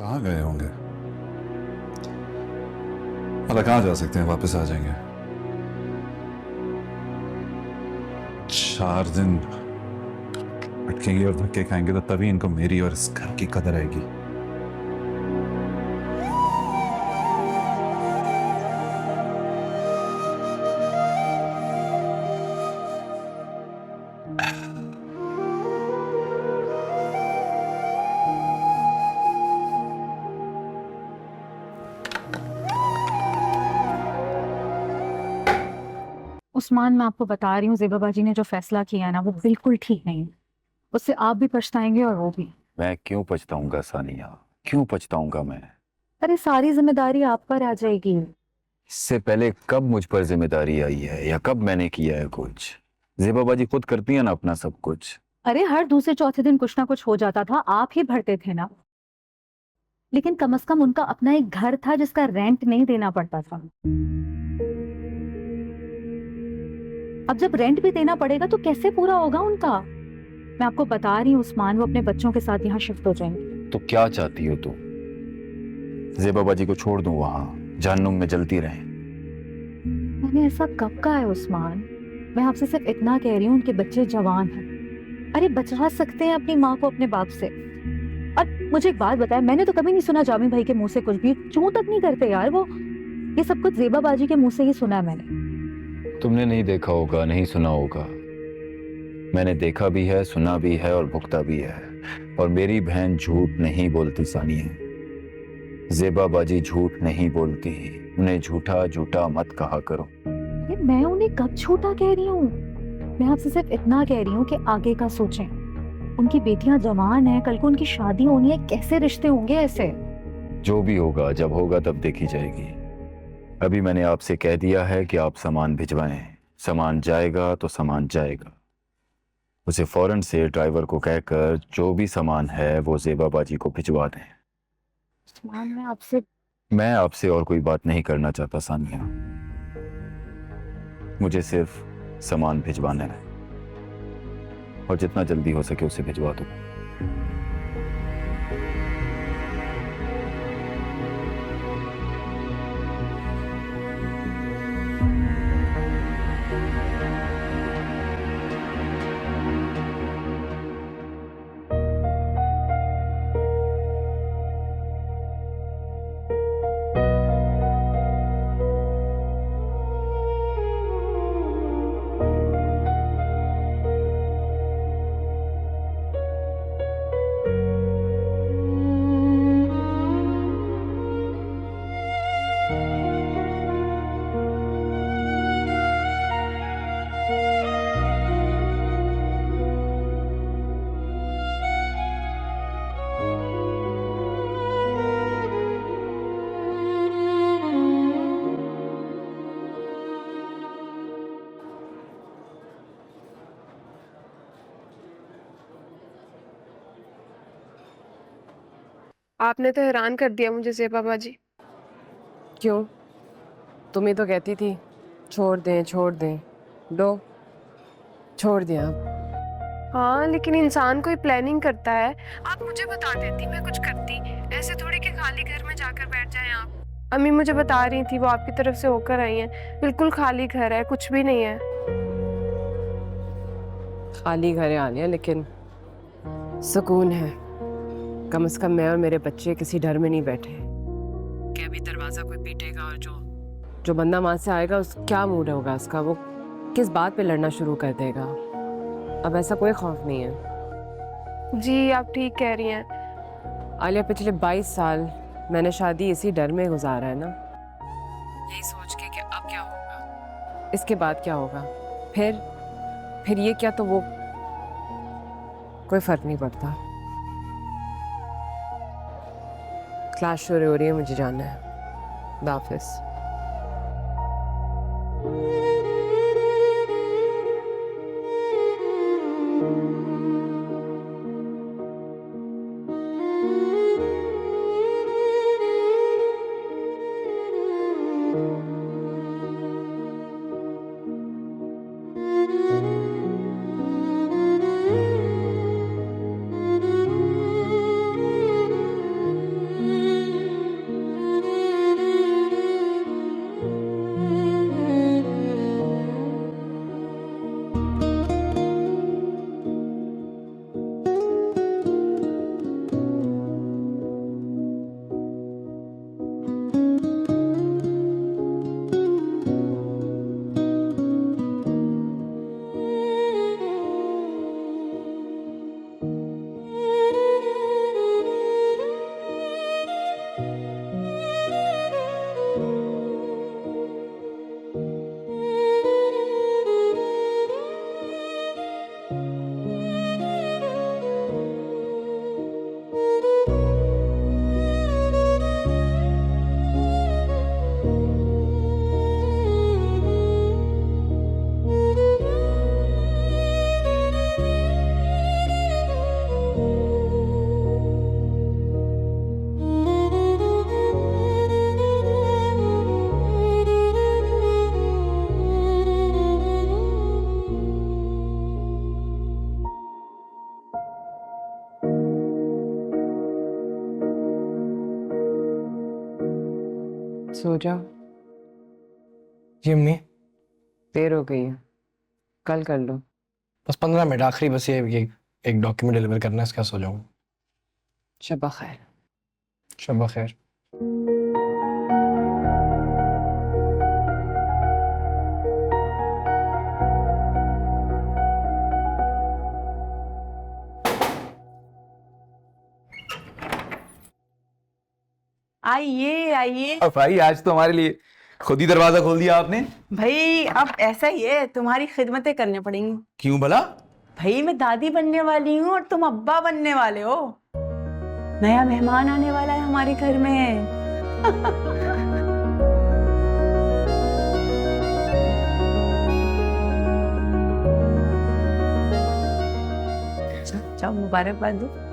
कहाँ गए होंगे? मतलब कहाँ जा सकते हैं, वापस आ जाएंगे। 4 दिन अटकेंगे और धक्के खाएंगे तो तभी इनको मेरी और इस घर की कदर आएगी। उस्मान, मैं आपको बता रही हूँ, ज़ेबा बाजी ने जो फैसला किया है ना, वो बिल्कुल ठीक नहीं है। उससे आप भी पछताएंगे और वो भी। मैं क्यों पछताऊंगा सानिया? क्यों पछताऊंगा मैं? अरे सारी जिम्मेदारी आप पर आ जाएगी। इससे पहले कब मुझ पर जिम्मेदारी आई है या कब मैंने किया है कुछ? जेबाबाजी खुद करती है ना अपना सब कुछ। अरे हर दूसरे चौथे दिन कुछ ना कुछ हो जाता था, आप ही भरते थे ना। लेकिन कम से कम उनका अपना एक घर था जिसका रेंट नहीं देना पड़ता था। अब जब रेंट भी देना पड़ेगा तो कैसे पूरा होगा उनका? मैं आपको बता रही हूँ उस्मान, वो अपने बच्चों के साथ यहाँ शिफ्ट हो जाएंगे। तो क्या चाहती हो तुम? जेबाबाजी को छोड़ दूं वहां, जहन्नुम में जलती रहे? मैंने ऐसा कब कहा है उस्मान? मैं आपसे सिर्फ इतना कह रही हूँ, उनके बच्चे जवान हैं। अरे बचा सकते हैं अपनी माँ को अपने बाप से। और मुझे एक बात बताए, मैंने तो कभी नहीं सुना जामी भाई के मुंह से कुछ भी, चूं तक नहीं करते यार वो। ये सब कुछ ज़ेबा बाजी के मुंह से ही सुना है मैंने। तुमने नहीं देखा होगा, नहीं सुना होगा। मैंने देखा भी है, सुना भी है और भुगता भी है। और मेरी बहन झूठ नहीं बोलती सानिया। जेबाबाजी झूठ नहीं बोलती। उन्हें झूठा झूठा मत कहा करो। ये मैं उन्हें कब झूठा कह रही हूँ? मैं आपसे सिर्फ इतना कह रही हूँ कि आगे का सोचें। उनकी बेटियां जवान हैं, कल को उनकी शादी होनी है, कैसे रिश्ते होंगे ऐसे? जो भी होगा, जब होगा तब देखी जाएगी। अभी मैंने आपसे कह दिया है कि आप सामान भिजवाएं। सामान जाएगा तो सामान जाएगा। उसे फौरन से ड्राइवर को कहकर जो भी सामान है वो जेबाबाजी को भिजवा दें। उस्मान, मैं आपसे मैं आपसे और कोई बात नहीं करना चाहता सानिया। मुझे सिर्फ सामान भिजवाना है और जितना जल्दी हो सके उसे भिजवा दो। आपने तो हैरान कर दिया मुझे ज़ेबा बाजी। क्यों? तुम ही तो कहती थी छोड़ दें छोड़ दें। लो, छोड़ दिया अब। हाँ, लेकिन इंसान कोई प्लानिंग करता है। आप मुझे बता देती, मैं कुछ करती। ऐसे थोड़ी कि खाली घर में जाकर बैठ जाएं आप। अम्मी मुझे बता रही थी, वो आपकी तरफ से होकर आई हैं। बिल्कुल खाली घर है, कुछ भी नहीं है। खाली घर है आलिया, लेकिन सुकून है। कम से कम मैं और मेरे बच्चे किसी डर में नहीं बैठे कि अभी दरवाजा कोई पीटेगा और जो बंदा वहां से आएगा उस क्या मूड होगा उसका, वो किस बात पे लड़ना शुरू कर देगा। अब ऐसा कोई खौफ नहीं है। जी, आप ठीक कह रही हैं। आलिया, पिछले 22 साल मैंने शादी इसी डर में गुजारा है ना, यही सोच के कि अब क्या होगा, इसके बाद क्या होगा, फिर ये क्या तो वो, कोई फर्क नहीं पड़ता। क्लास शुरू हो रही है, मुझे जाना है। खुदा हाफिज़। सो जाओ, जी अम्मी, देर हो गई है, कल कर लो। बस 15 मिनट आखिरी, बस ये एक डॉक्यूमेंट डिलीवर करना है, इसका सो जाऊँ। शब्बा खैर। शब्बा खैर। आइए आइए। और भाई आज तो हमारे लिए खुद ही दरवाजा खोल दिया आपने। भाई अब ऐसा ही है, तुम्हारी खिदमतें करनी पड़ेंगी। क्यों भला? भाई मैं दादी बनने वाली हूँ और तुम अब्बा बनने वाले हो। नया मेहमान आने वाला है हमारे घर में। जाओ मुबारकबाद दो।